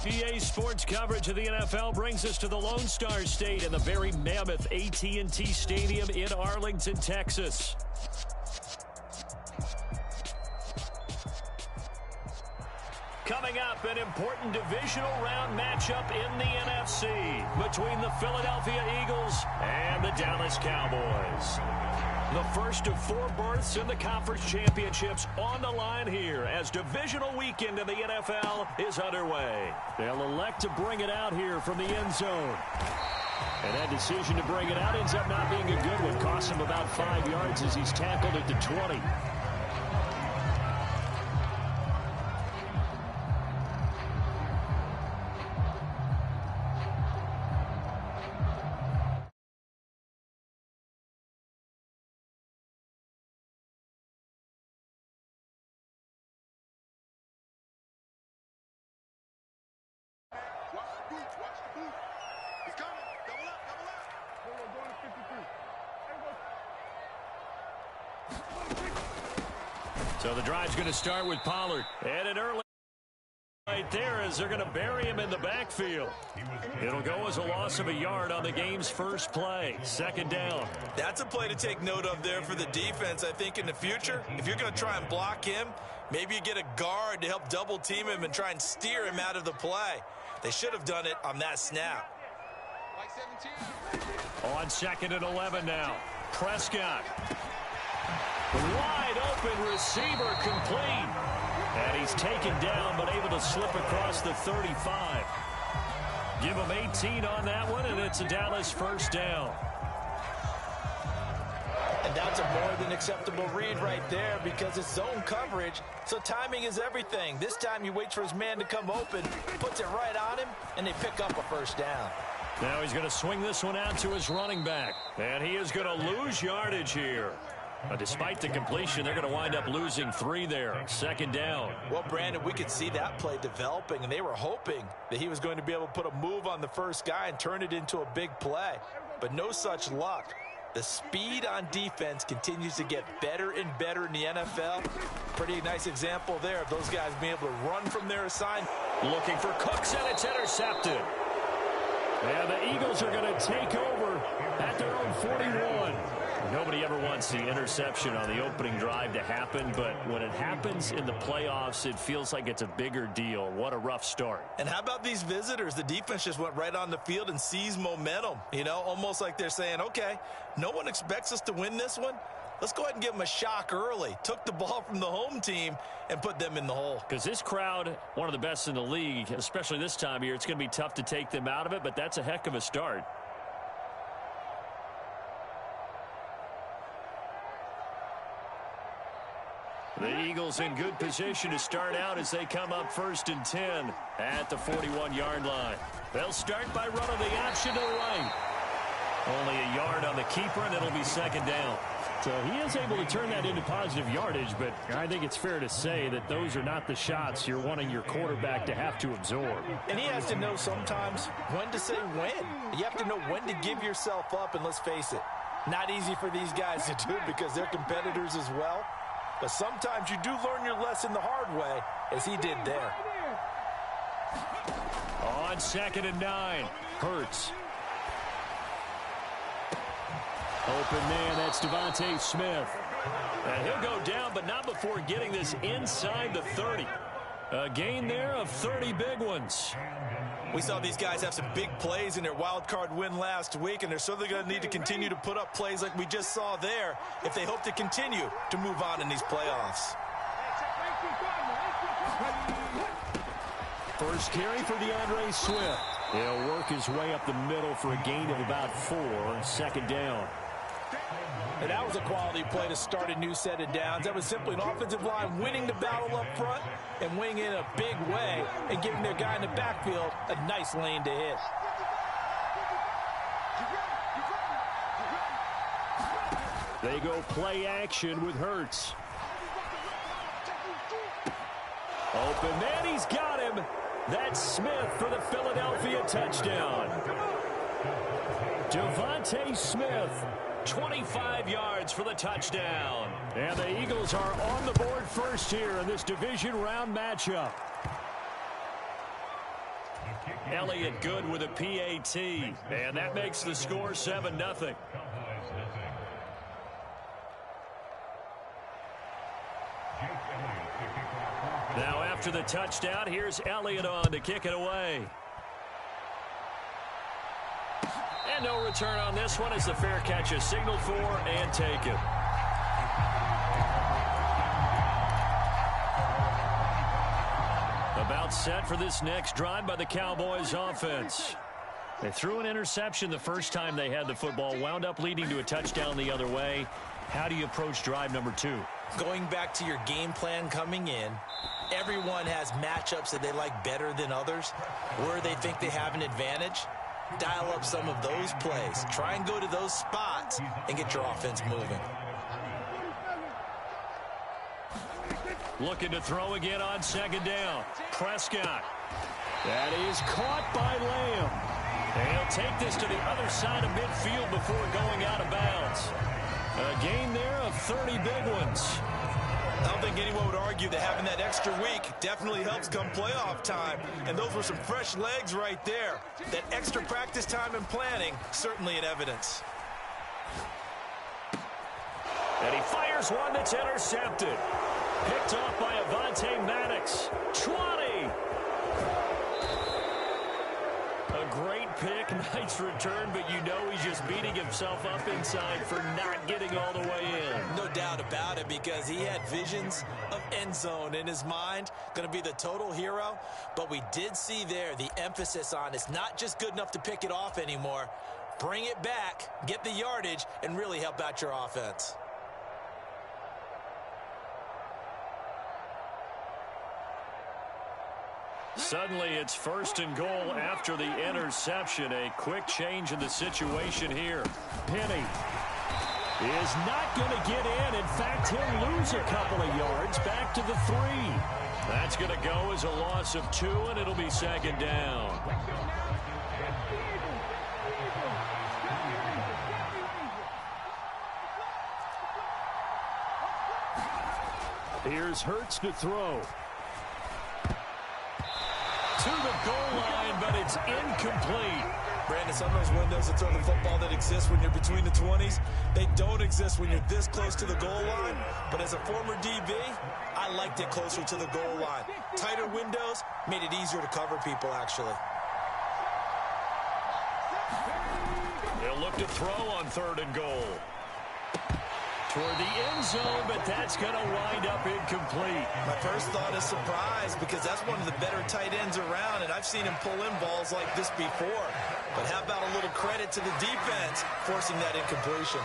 EA Sports coverage of the NFL brings us to the Lone Star State in the very mammoth AT&T Stadium in Arlington, Texas. Coming up, an important divisional round matchup in the NFC between the Philadelphia Eagles and the Dallas Cowboys. The first of 4 berths in the conference championships on the line here as divisional weekend in the NFL is underway. They'll elect to bring it out here from the end zone. And that decision to bring it out ends up not being a good one. Costs him about 5 yards as he's tackled at the 20. So the drive's going to start with Pollard. And an early right there as they're going to bury him in the backfield. It'll go as a loss of a yard on the game's first play. Second down. That's a play to take note of there for the defense. I think in the future, if you're going to try and block him, maybe you get a guard to help double team him and try and steer him out of the play. They should have done it on that snap. On 2nd and 11 now. Prescott. Wide open receiver complete. And he's taken down but able to slip across the 35. Give him 18 on that one, and it's a Dallas first down. And that's a more than acceptable read right there because it's zone coverage, so timing is everything. This time he waits for his man to come open, puts it right on him, and they pick up a first down. Now he's going to swing this one out to his running back. And he is going to lose yardage here. Despite the completion, they're going to wind up losing 3 there. Second down. Well, Brandon, we could see that play developing, and they were hoping that he was going to be able to put a move on the first guy and turn it into a big play. But no such luck. The speed on defense continues to get better and better in the NFL. Pretty nice example there of those guys being able to run from their assignment. Looking for Cooks, and it's intercepted. And the Eagles are going to take over at their own 41. Nobody ever wants the interception on the opening drive to happen, but when it happens in the playoffs, it feels like it's a bigger deal. What a rough start. And how about these visitors? The defense just went right on the field and seized momentum. You know, almost like they're saying, okay, no one expects us to win this one. Let's go ahead and give them a shock early. Took the ball from the home team and put them in the hole. Because this crowd, one of the best in the league, especially this time of year, it's going to be tough to take them out of it, but that's a heck of a start. The Eagles in good position to start out as they come up 1st and 10 at the 41-yard line. They'll start by running the option to the right. Only a yard on the keeper, and it'll be second down. So he is able to turn that into positive yardage, but I think it's fair to say that those are not the shots you're wanting your quarterback to have to absorb. And he has to know sometimes when to say when. You have to know when to give yourself up, and let's face it, not easy for these guys to do because they're competitors as well. But sometimes you do learn your lesson the hard way, as he did there. On 2nd and 9, Hurts. Open man, that's Devontae Smith. And he'll go down, but not before getting this inside the 30. A gain there of 30 big ones. We saw these guys have some big plays in their wild card win last week, and they're certainly going to need to continue to put up plays like we just saw there if they hope to continue to move on in these playoffs. First carry for DeAndre Swift. He'll work his way up the middle for a gain of about 4. Second down. And that was a quality play to start a new set of downs. That was simply an offensive line winning the battle up front and winning in a big way and giving their guy in the backfield a nice lane to hit. They go play action with Hurts. Open man, he's got him. That's Smith for the Philadelphia touchdown. Devontae Smith, 25 yards for the touchdown. And the Eagles are on the board first here in this division round matchup. Elliott good with a PAT. And that makes the score 7-0. Now after the touchdown, here's Elliott on to kick it away. And no return on this one as the fair catch is signaled for and taken. About set for this next drive by the Cowboys offense. They threw an interception the first time they had the football, wound up leading to a touchdown the other way. How do you approach drive number 2? Going back to your game plan coming in, everyone has matchups that they like better than others, where they think they have an advantage. Dial up some of those plays. Try and go to those spots and get your offense moving. Looking to throw again on second down. Prescott. That is caught by Lamb. And he'll take this to the other side of midfield before going out of bounds. A gain there of 30 big ones. I don't think anyone would argue that having that extra week definitely helps come playoff time. And those were some fresh legs right there. That extra practice time and planning, certainly in evidence. And he fires one that's intercepted. Picked off by Avonte Maddox. 20. A great pick, nice return, but you know he's just beating himself up inside for not getting all the way in. No doubt about it, because he had visions of end zone in his mind. Going to be the total hero. But we did see there the emphasis on it's not just good enough to pick it off anymore. Bring it back, get the yardage, and really help out your offense. Suddenly it's 1st and goal after the interception. A quick change in the situation here. Penny is not going to get in. In fact, he'll lose a couple of yards back to the 3. That's going to go as a loss of 2, and it'll be second down. Here's Hurts to throw. To the goal line, but it's incomplete. Brandon, some of those windows to throw the football that exist when you're between the 20s, they don't exist when you're this close to the goal line. But as a former DB, I liked it closer to the goal line. Tighter windows made it easier to cover people, actually. They'll look to throw on 3rd and goal. Toward the end zone, but that's going to wind up incomplete. My first thought is surprise, because that's one of the better tight ends around, and I've seen him pull in balls like this before. But how about a little credit to the defense forcing that incompletion?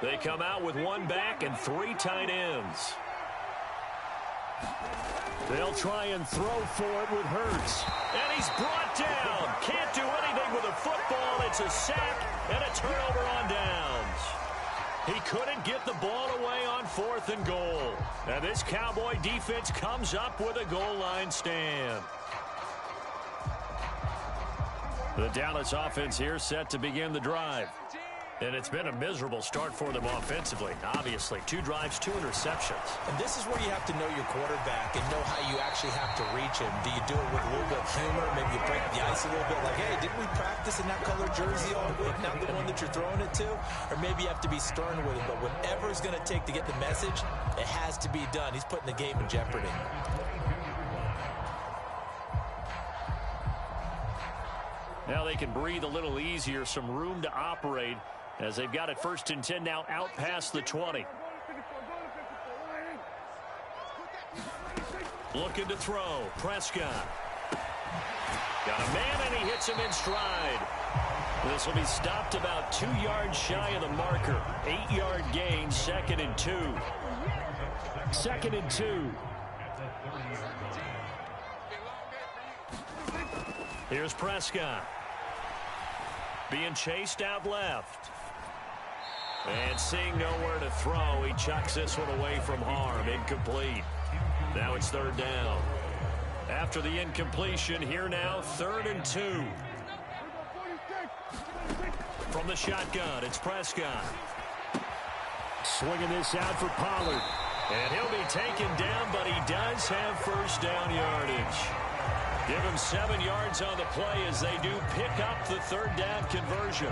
They come out with 1 back and 3 tight ends. They'll try and throw for it with Hurts. And he's brought down. Can't do anything with a football. It's a sack and a turnover on downs. He couldn't get the ball away on 4th and goal. And this Cowboy defense comes up with a goal line stand. The Dallas offense here set to begin the drive. And it's been a miserable start for them offensively. Obviously, 2 drives, 2 interceptions. And this is where you have to know your quarterback and know how you actually have to reach him. Do you do it with a little bit of humor? Maybe you break the ice a little bit like, hey, didn't we practice in that color jersey all week, not the one that you're throwing it to? Or maybe you have to be stern with it. But whatever it's going to take to get the message, it has to be done. He's putting the game in jeopardy. Now they can breathe a little easier, some room to operate as they've got it 1st and 10 now out past the 20. Looking to throw. Prescott. Got a man, and he hits him in stride. This will be stopped about 2 yards shy of the marker. 8-yard gain, 2nd and 2. 2nd and 2. Here's Prescott. Being chased out left. And seeing nowhere to throw, he chucks this one away from harm. Incomplete. Now it's 3rd down. After the incompletion, here now, 3rd and 2. From the shotgun, it's Prescott. Swinging this out for Pollard. And he'll be taken down, but he does have first down yardage. Give him 7 yards on the play as they do pick up the third down conversion.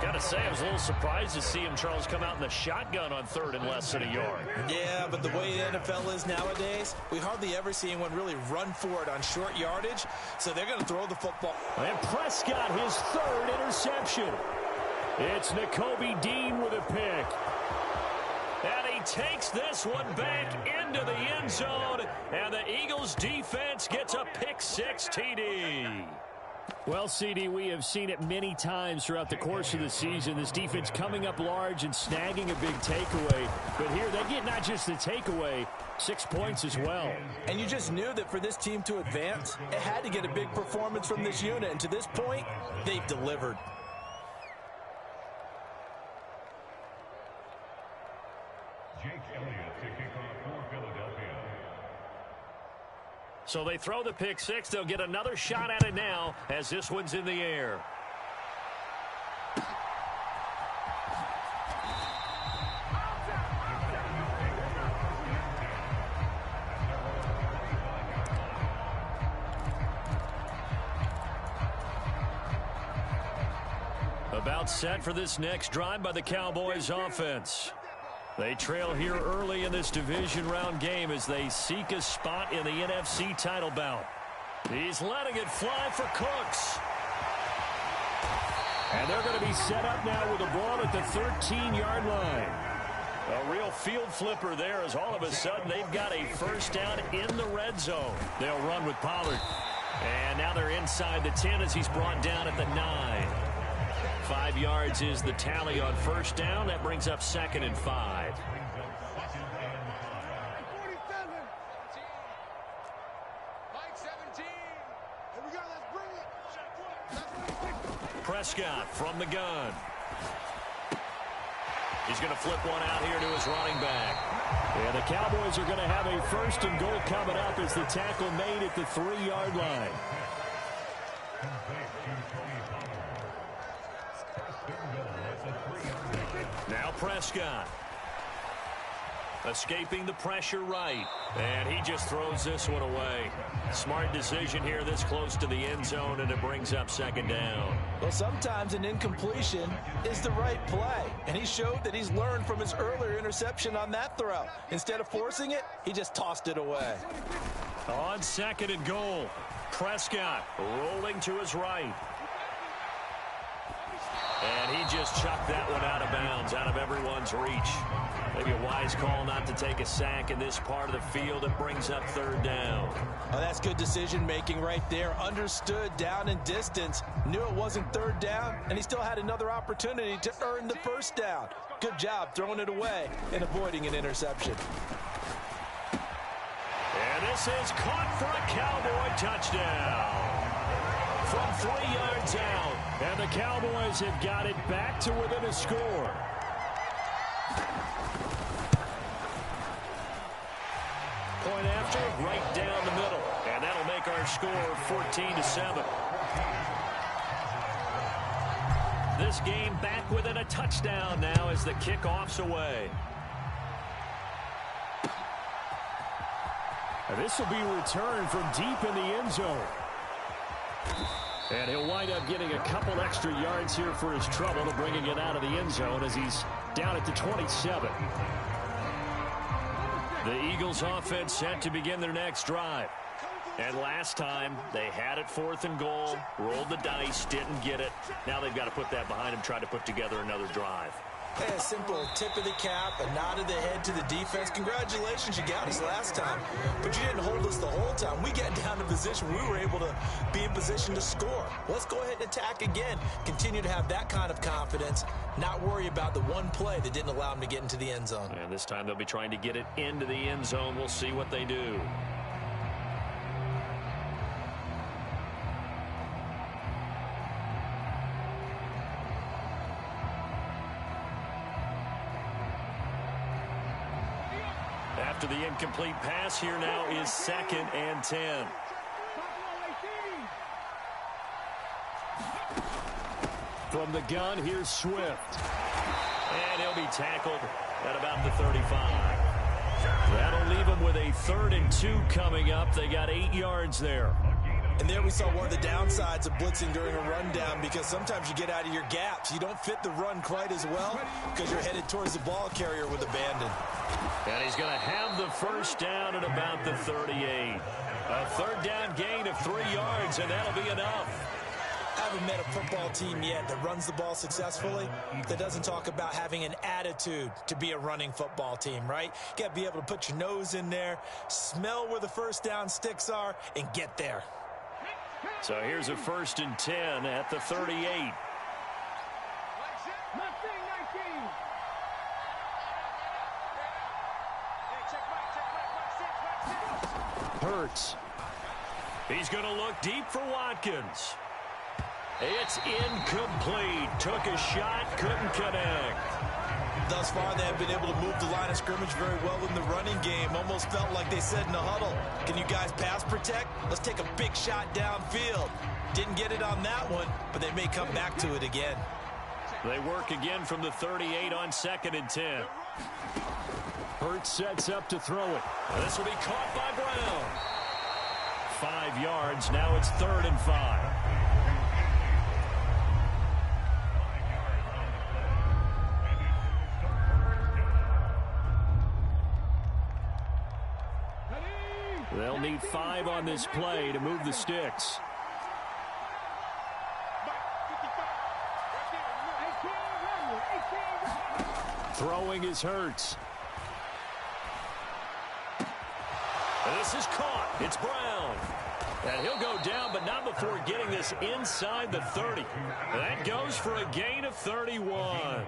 Got to say, I was a little surprised to see him, Charles, come out in the shotgun on third and less than a yard. Yeah, but the way the NFL is nowadays, we hardly ever see anyone really run for it on short yardage, so they're going to throw the football. And Prescott, his third interception. It's Nakobe Dean with a pick. And he takes this one back into the end zone, and the Eagles defense gets a pick-6 TD. Well, CD, we have seen it many times throughout the course of the season. This defense coming up large and snagging a big takeaway. But here they get not just the takeaway, 6 points as well. And you just knew that for this team to advance, it had to get a big performance from this unit. And to this point, they've delivered. So they throw the pick-6. They'll get another shot at it now as this one's in the air. About set for this next drive by the Cowboys offense. They trail here early in this division round game as they seek a spot in the NFC title bout. He's letting it fly for Cooks. And they're going to be set up now with the ball at the 13-yard line. A real field flipper there as all of a sudden they've got a first down in the red zone. They'll run with Pollard. And now they're inside the 10 as he's brought down at the 9. 5 yards is the tally on first down. That brings up 2nd and 5. Prescott from the gun. He's going to flip one out here to his running back. And the Cowboys are going to have a first and goal coming up as the tackle made at the 3-yard line. Now Prescott. Escaping the pressure right. And he just throws this one away. Smart decision here this close to the end zone, and it brings up 2nd down. Well, sometimes an incompletion is the right play. And he showed that he's learned from his earlier interception on that throw. Instead of forcing it, he just tossed it away. On 2nd and goal, Prescott rolling to his right. And he just chucked that one out of bounds, out of everyone's reach. Maybe a wise call not to take a sack in this part of the field. It brings up 3rd down. Oh, that's good decision-making right there. Understood down and distance. Knew it wasn't 3rd down, and he still had another opportunity to earn the first down. Good job throwing it away and avoiding an interception. And this is caught for a Cowboy touchdown. From 3 yards out. And the Cowboys have got it back to within a score. Point after, right down the middle. And that'll make our score 14-7. This game back within a touchdown now as the kickoff's away. And this will be returned from deep in the end zone. And he'll wind up getting a couple extra yards here for his trouble to bringing it out of the end zone as he's down at the 27. The Eagles offense set to begin their next drive. And last time they had it 4th and goal, rolled the dice, didn't get it. Now they've got to put that behind them, try to put together another drive. Hey, a simple tip of the cap, a nod of the head to the defense. Congratulations, you got us last time, but you didn't hold us the whole time. We got down to position. We were able to be in position to score. Let's go ahead and attack again. Continue to have that kind of confidence, not worry about the one play that didn't allow them to get into the end zone. And this time they'll be trying to get it into the end zone. We'll see what they do. After the incomplete pass, here now is 2nd and 10. From the gun, here's Swift. And he'll be tackled at about the 35. That'll leave him with a 3rd and 2 coming up. They got 8 yards there. And there we saw one of the downsides of blitzing during a rundown, because sometimes you get out of your gaps. You don't fit the run quite as well because you're headed towards the ball carrier with abandon. And he's going to have the first down at about the 38. A 3rd down gain of 3 yards, and that'll be enough. I haven't met a football team yet that runs the ball successfully that doesn't talk about having an attitude to be a running football team, right? You got to be able to put your nose in there, smell where the first down sticks are, and get there. So here's a 1st and 10 at the 38. Hurts. He's going to look deep for Watkins. It's incomplete. Took a shot, couldn't connect. Thus far, they have been able to move the line of scrimmage very well in the running game. Almost felt like they said in the huddle, can you guys pass protect? Let's take a big shot downfield. Didn't get it on that one, but they may come back to it again. They work again from the 38 on 2nd and 10. Hurts sets up to throw it. This will be caught by Brown. 5 yards. Now it's 3rd and 5. They'll need 5 on this play to move the sticks. Throwing is Hurts. This is caught. It's Brown. And he'll go down, but not before getting this inside the 30. That goes for a gain of 31.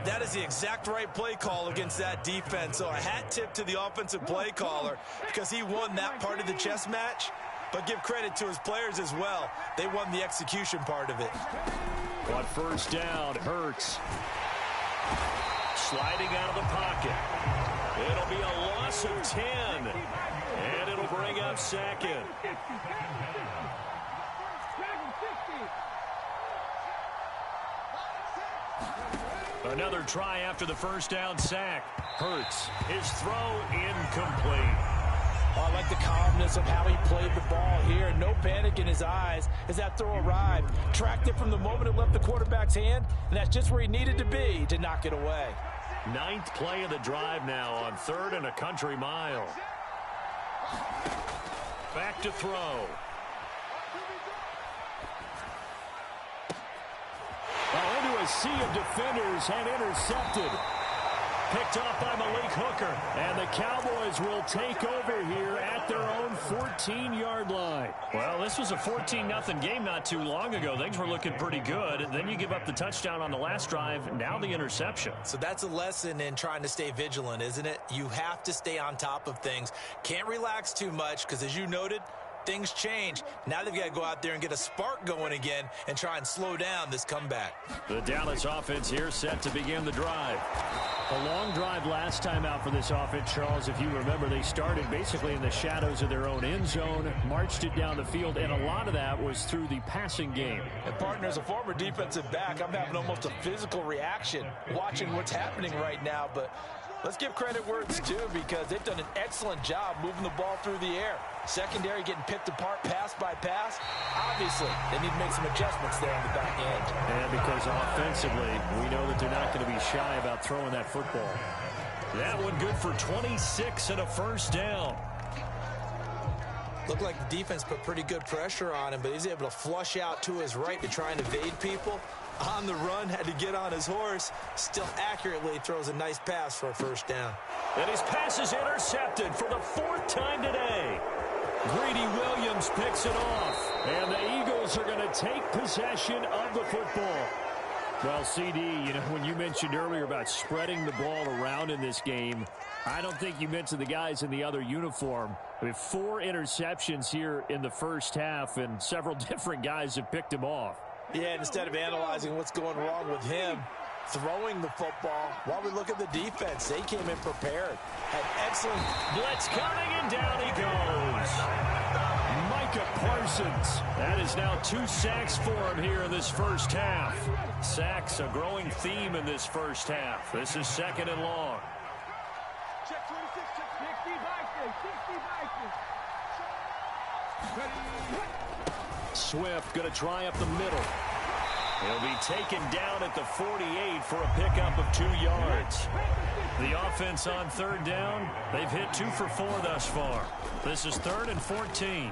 That is the exact right play call against that defense. So a hat tip to the offensive play caller, because he won that part of the chess match. But give credit to his players as well. They won the execution part of it. On 1st down, Hurts. Sliding out of the pocket. It'll be a loss of 10. And it'll bring up 2nd. Another try after the 1st down sack. Hurts. His throw incomplete. I like the calmness of how he played the ball here. No panic in his eyes as that throw arrived. Tracked it from the moment it left the quarterback's hand, and that's just where he needed to be to knock it away. 9th play of the drive now on 3rd and a country mile. Back to throw. Into a sea of defenders and intercepted. Picked off by Malik Hooker. And the Cowboys will take over here at their own 14-yard line. Well, this was a 14-0 game not too long ago. Things were looking pretty good. And then you give up the touchdown on the last drive. Now the interception. So that's a lesson in trying to stay vigilant, isn't it? You have to stay on top of things. Can't relax too much because, as you noted, things change. Now they've got to go out there and get a spark going again and try and slow down this comeback. The Dallas offense here set to begin the drive. A long drive last time out for this offense, Charles. If you remember, they started basically in the shadows of their own end zone, marched it down the field, and a lot of that was through the passing game. And partner, as a former defensive back, I'm having almost a physical reaction watching what's happening right now. But let's give credit where it's due, because they've done an excellent job moving the ball through the air. Secondary getting picked apart pass by pass. Obviously, they need to make some adjustments there on the back end. And because offensively, we know that they're not going to be shy about throwing that football. That one good for 26 and a 1st down. Looked like the defense put pretty good pressure on him, but he's able to flush out to his right to try and evade people. On the run, had to get on his horse. Still accurately throws a nice pass for a 1st down. And his pass is intercepted for the 4th time today. Greedy Williams picks it off. And the Eagles are going to take possession of the football. Well, CD, you know, when you mentioned earlier about spreading the ball around in this game, I don't think you mentioned the guys in the other uniform. I mean, 4 interceptions here in the 1st half, and several different guys have picked him off. Yeah, and instead of analyzing what's going wrong with him throwing the football, while we look at the defense, they came in prepared. Had excellent blitz coming, and down he goes. Micah Parsons. That is now 2 sacks for him here in this first half. Sacks, a growing theme in this first half. This is 2nd and long. Check 26, check 60 back there, 60 back there. Swift going to try up the middle. He'll be taken down at the 48 for a pickup of 2 yards. The offense on 3rd down, they've hit 2 for 4 thus far. This is 3rd and 14.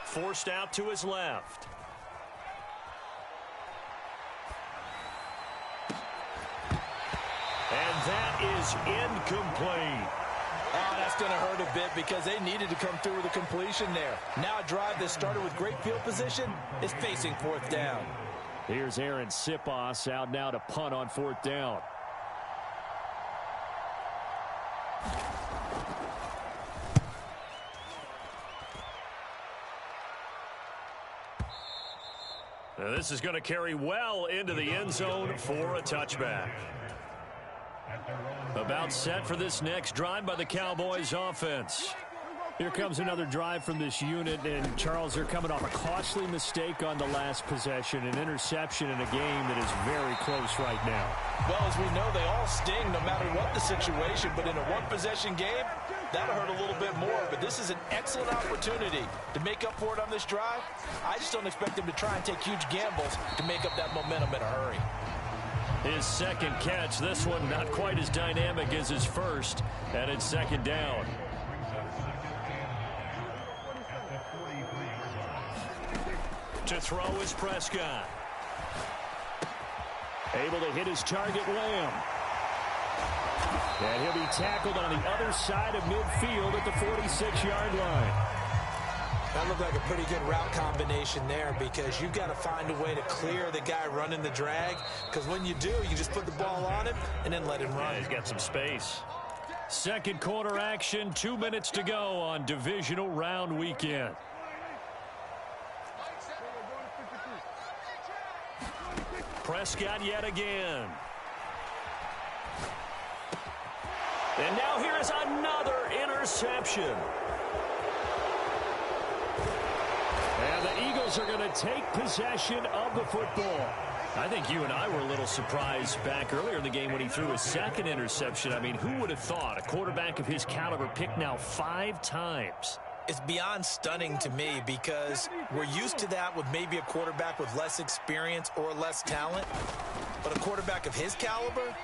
Forced out to his left. And that is incomplete. Oh, that's going to hurt a bit because they needed to come through with a completion there. Now a drive that started with great field position is facing 4th down. Here's Aaron Siposs out now to punt on 4th down. Now this is going to carry well into the end zone for a touchback. About set for this next drive by the Cowboys offense. Here comes another drive from this unit, and Charles, they're coming off a costly mistake on the last possession, an interception in a game that is very close right now. Well, as we know, they all sting no matter what the situation, but in a one-possession game, that'll hurt a little bit more. But this is an excellent opportunity to make up for it on this drive. I just don't expect them to try and take huge gambles to make up that momentum in a hurry. His second catch, this one not quite as dynamic as his first, and it's 2nd down. To throw is Prescott. Able to hit his target, Lamb. And he'll be tackled on the other side of midfield at the 46-yard line. That looked like a pretty good route combination there because you've got to find a way to clear the guy running the drag, because when you do, you just put the ball on him and then let him run. Yeah, he's got some space. Second quarter action, 2 minutes to go on divisional round weekend. Prescott yet again. And now here is another interception. And the Eagles are going to take possession of the football. I think you and I were a little surprised back earlier in the game when he threw his second interception. I mean, who would have thought a quarterback of his caliber picked now 5 times? It's beyond stunning to me because we're used to that with maybe a quarterback with less experience or less talent. But a quarterback of his caliber,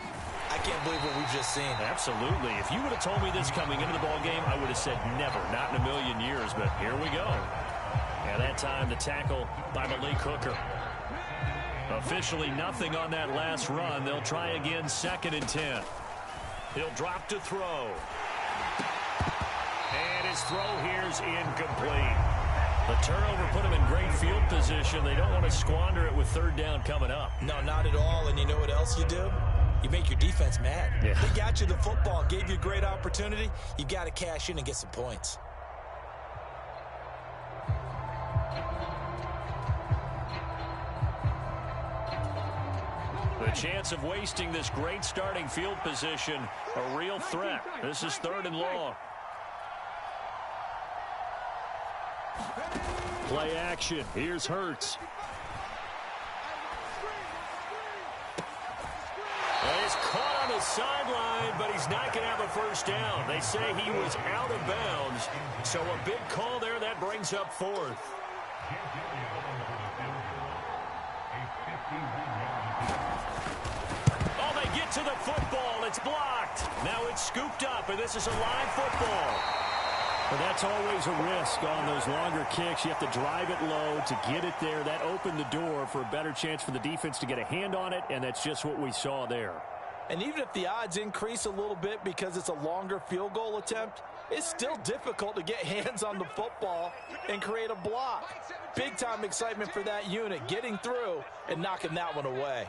I can't believe what we've just seen. Absolutely. If you would have told me this coming into the ball game, I would have said never, not in a million years. But here we go. And that time the tackle by Malik Hooker. Officially nothing on that last run. They'll try again 2nd and 10. He'll drop to throw. And his throw here's incomplete. The turnover put him in great field position. They don't want to squander it with 3rd down coming up. No, not at all. And you know what else you do? You make your defense mad. Yeah. They got you the football, gave you a great opportunity. You got to cash in and get some points. The chance of wasting this great starting field position, a real threat. This is 3rd and long. Play action. Here's Hurts. Well, he's caught on the sideline, but he's not going to have a first down. They say he was out of bounds. So a big call there. That brings up 4th. Oh, they get to the football. It's blocked. Now it's scooped up, and this is a live football. But that's always a risk on those longer kicks. You have to drive it low to get it there. That opened the door for a better chance for the defense to get a hand on it, and that's just what we saw there. And even if the odds increase a little bit because it's a longer field goal attempt, it's still difficult to get hands on the football and create a block. Big-time excitement for that unit, getting through and knocking that one away.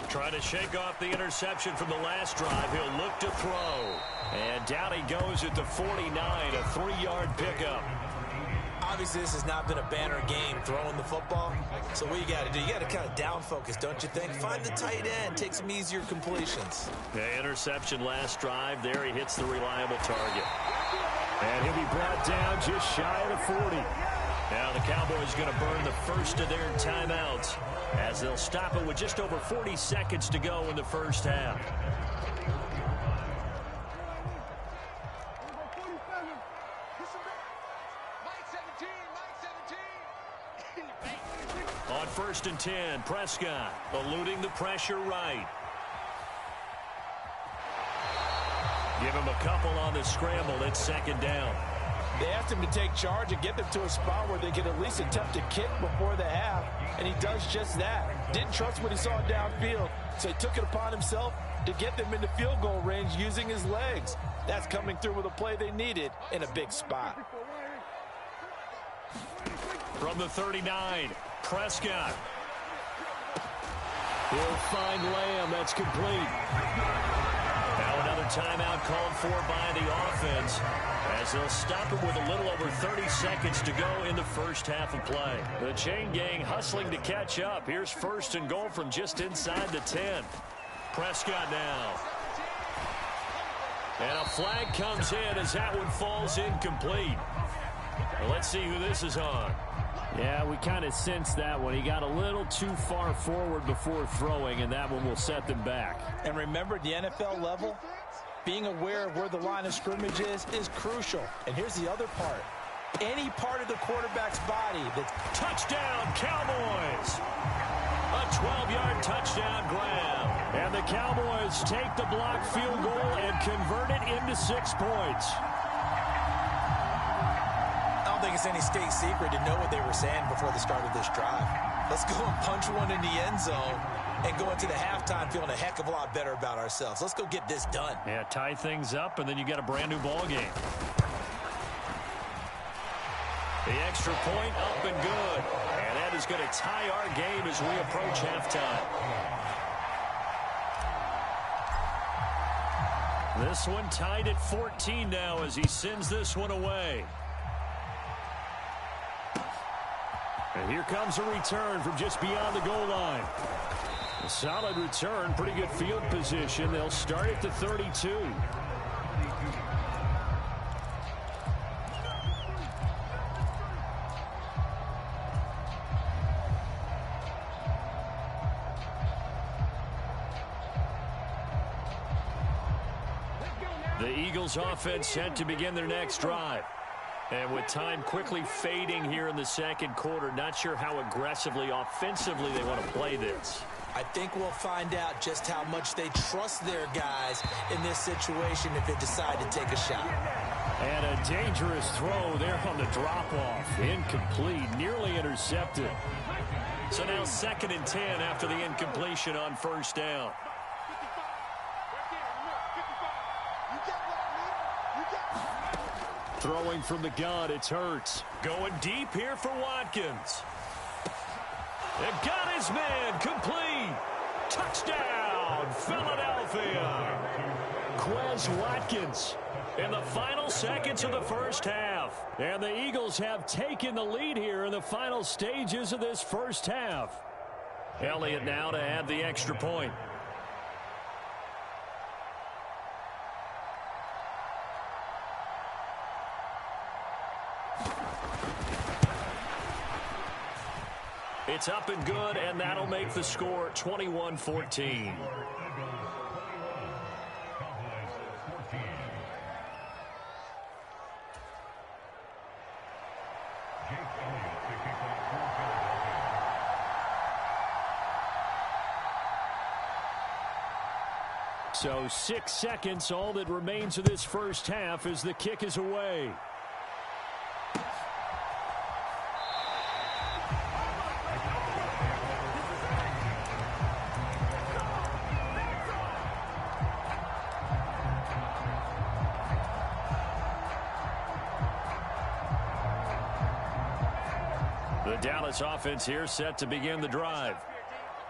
Trying to shake off the interception from the last drive. He'll look to throw. And down he goes at the 49, a 3-yard pickup. On Obviously, this has not been a banner game throwing the football. So what you got to do, you got to kind of down focus, don't you think? Find the tight end, take some easier completions. The interception last drive. There he hits the reliable target. And he'll be brought down just shy of the 40. Now the Cowboys going to burn the first of their timeouts as they'll stop it with just over 40 seconds to go in the first half. On 1st and 10, Prescott eluding the pressure right. Give him a couple on the scramble. It's 2nd down. They asked him to take charge and get them to a spot where they could at least attempt to kick before the half, and he does just that. Didn't trust what he saw downfield, so he took it upon himself to get them into field goal range using his legs. That's coming through with a play they needed in a big spot. From the 39, Prescott. He'll find Lamb. That's complete. Now another timeout called for by the offense as they'll stop it with a little over 30 seconds to go in the first half of play. The chain gang hustling to catch up. Here's 1st and goal from just inside the 10. Prescott now. And a flag comes in as that one falls incomplete. Well, let's see who this is on. Yeah, we kind of sensed that one. He got a little too far forward before throwing, and that one will set them back. And remember, at the NFL level, being aware of where the line of scrimmage is crucial. And here's the other part. Any part of the quarterback's body that's... Touchdown, Cowboys! A 12-yard touchdown grab. And the Cowboys take the blocked field goal and convert it into 6 points. I don't think it's any state secret to know what they were saying before the start of this drive. Let's go and punch one in the end zone and go into the halftime feeling a heck of a lot better about ourselves. Let's go get this done. Yeah, tie things up, and then you get a brand new ball game. The extra point up and good. And that is going to tie our game as we approach halftime. This one tied at 14 now as he sends this one away. And here comes a return from just beyond the goal line. A solid return, pretty good field position. They'll start at the 32. The Eagles offense set to begin their next drive. And with time quickly fading here in the second quarter, not sure how aggressively, offensively they want to play this. I think we'll find out just how much they trust their guys in this situation if they decide to take a shot. And a dangerous throw there on the drop-off. Incomplete, nearly intercepted. So now 2nd and 10 after the incompletion on 1st down. Throwing from the gun, it's Hurts. Going deep here for Watkins. They've got his man, complete. Touchdown, Philadelphia. Quez Watkins in the final seconds of the first half. And the Eagles have taken the lead here in the final stages of this first half. Elliott now to add the extra point. It's up and good, and that'll make the score 21-14. So 6 seconds, all that remains of this first half as the kick is away. The Dallas offense here set to begin the drive.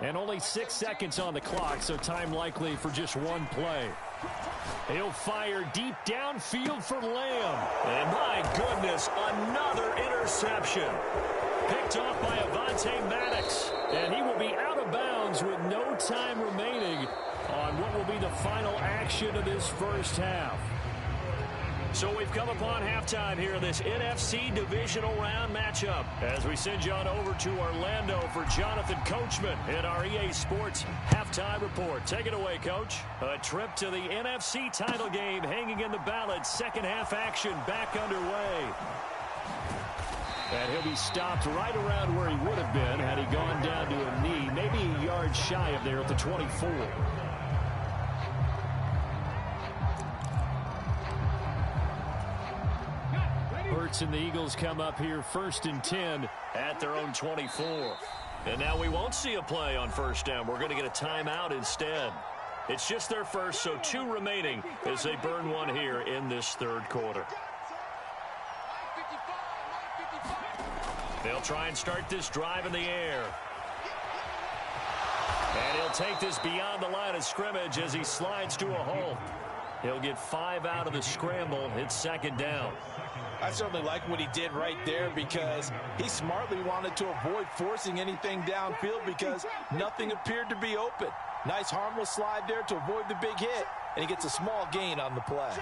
And only 6 seconds on the clock, so time likely for just one play. He'll fire deep downfield for Lamb. And my goodness, another interception. Picked off by Avonte Maddox. And he will be out of bounds with no time remaining on what will be the final action of this first half. So we've come upon halftime here in this NFC divisional round matchup as we send you on over to Orlando for Jonathan Coachman in our EA Sports halftime report. Take it away, Coach. A trip to the NFC title game hanging in the balance. Second half action back underway. And he'll be stopped right around where he would have been had he gone down to a knee, maybe a yard shy of there at the 24. Hurts and the Eagles come up here 1st and 10 at their own 24. And now we won't see a play on first down. We're going to get a timeout instead. It's just their first, so 2 remaining as they burn one here in this third quarter. They'll try and start this drive in the air. And he'll take this beyond the line of scrimmage as he slides to a halt. He'll get 5 out of the scramble. It's second down. I certainly like what he did right there because he smartly wanted to avoid forcing anything downfield because nothing appeared to be open. Nice harmless slide there to avoid the big hit, and he gets a small gain on the play.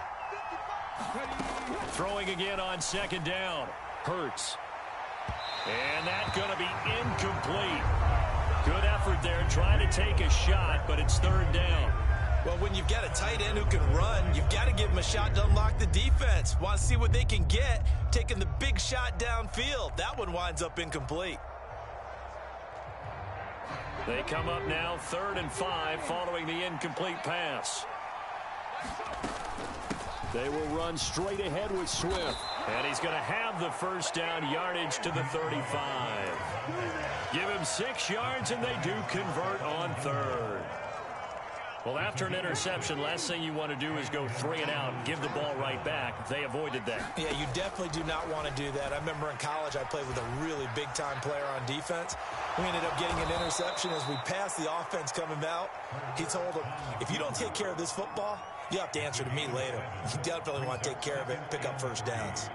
Throwing again on second down. Hurts. And that's going to be incomplete. Good effort there trying to take a shot, but it's third down. Well, when you've got a tight end who can run, you've got to give him a shot to unlock the defense. Want to see what they can get, taking the big shot downfield. That one winds up incomplete. They come up now 3rd and 5 following the incomplete pass. They will run straight ahead with Swift. And he's going to have the first down, yardage to the 35. Give him 6 yards, and they do convert on 3rd. Well, after an interception, last thing you want to do is go 3 and out and give the ball right back. They avoided that. Yeah, you definitely do not want to do that. I remember in college I played with a really big-time player on defense. We ended up getting an interception as we passed the offense coming out. He told him, if you don't take care of this football, you have to answer to me later. You definitely want to take care of it and pick up first downs.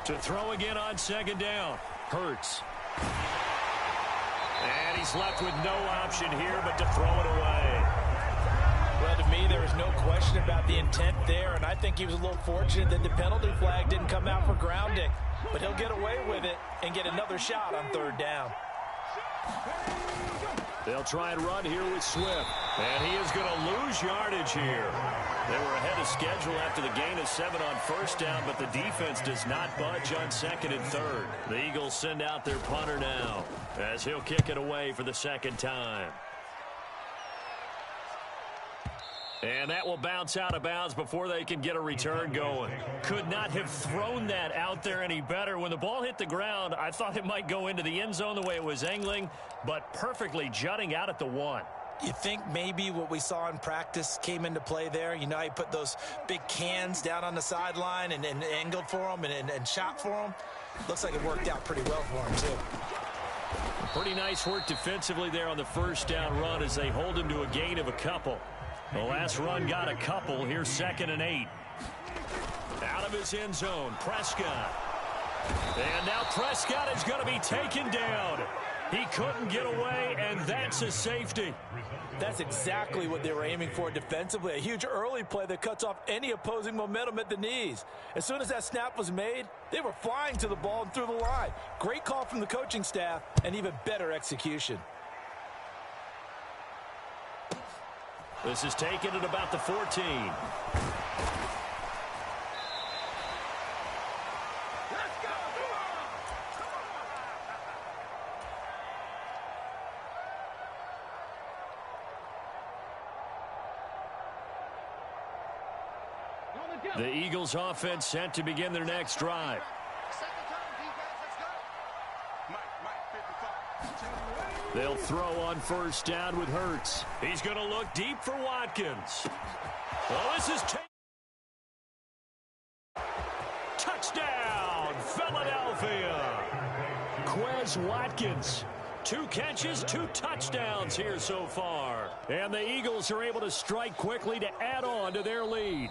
To throw again on second down. Hurts. And he's left with no option here but to throw it away. Well, to me, there was no question about the intent there, and I think he was a little fortunate that the penalty flag didn't come out for grounding. But he'll get away with it and get another shot on third down. They'll try and run here with Swift. And he is going to lose yardage here. They were ahead of schedule after the gain of 7 on first down, but the defense does not budge on 2nd and 3rd. The Eagles send out their punter now as he'll kick it away for the second time. And that will bounce out of bounds before they can get a return going. Could not have thrown that out there any better. When the ball hit the ground, I thought it might go into the end zone the way it was angling, but perfectly jutting out at the 1. You think maybe what we saw in practice came into play there? You know, he put those big cans down on the sideline and angled for them and shot for them. Looks like it worked out pretty well for him, too. Pretty nice work defensively there on the first down run as they hold him to a gain of a couple. The last run got a couple. Here's 2nd and 8. Out of his end zone, Prescott. And now Prescott is going to be taken down. He couldn't get away, and that's a safety. That's exactly what they were aiming for defensively. A huge early play that cuts off any opposing momentum at the knees. As soon as that snap was made, they were flying to the ball and through the line. Great call from the coaching staff, and even better execution. This is taken at about the 14. The Eagles offense set to begin their next drive. They'll throw on first down with Hurts. He's going to look deep for Watkins. Oh, this is touchdown, Philadelphia. Quez Watkins. 2 catches, 2 touchdowns here so far. And the Eagles are able to strike quickly to add on to their lead.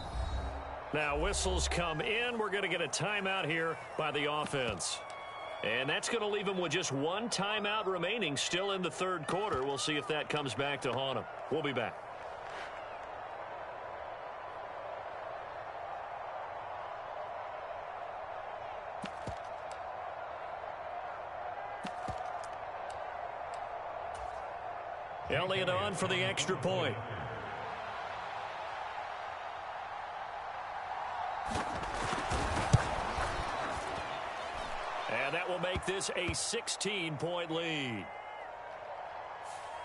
Now whistles come in. We're going to get a timeout here by the offense. And that's going to leave them with just 1 timeout remaining still in the third quarter. We'll see if that comes back to haunt them. We'll be back. Elliott on for the extra point. And that will make this a 16-point lead.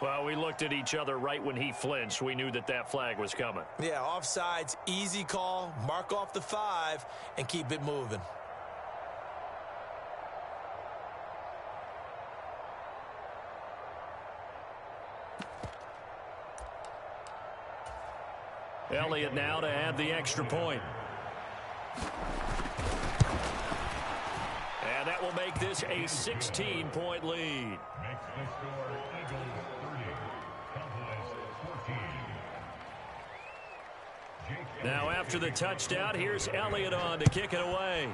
Well, we looked at each other right when he flinched. We knew that that flag was coming. Yeah, offsides, easy call. Mark off the 5 and keep it moving. Elliott now to add the extra point. And that will make this a 16-point lead. Makes the score Eagles 30, Cowboys 14. Now after the touchdown, here's Elliott on to kick it away.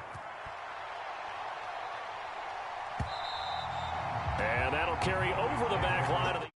And that'll carry over the back line of the